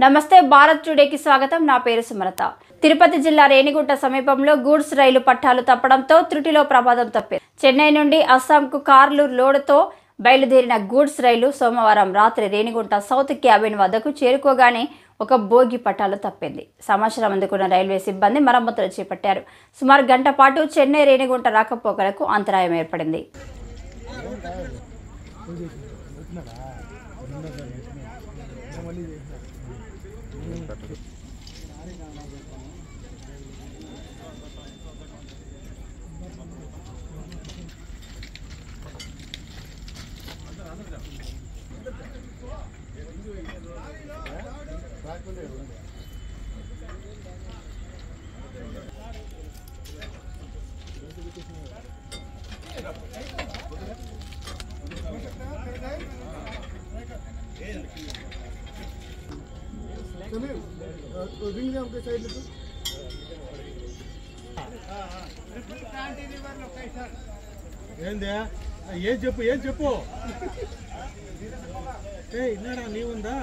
నమస్తే భారత్ టుడేకి స్వాగతం। నా పేరు సుమలత। తిరుపతి జిల్లా రేణిగుంట సమీపంలో గూడ్స్ రైలు పట్టాలు తప్పడంతో త్రుటిలో ప్రమాదం తప్పింది। చెన్నై నుండి అస్సాంకు కార్లు లోడుతో బయలుదేరిన గూడ్స్ రైలు సోమవారం రాత్రి రేణిగుంట సౌత్ క్యాబిన్ వద్దకు చేరుకోగానే ఒక బోగి పట్టాలు తప్పింది। సమాచారం అందుకున్న రైల్వే సిబ్బంది మరమ్మతులు చేపట్టారు। సుమారు గంట పాటు చెన్నై రేణిగుంట రాకపోకలకు అంతరాయం ఏర్పడింది। ఏం చెప్పు ఇన్నాడా నీవుందా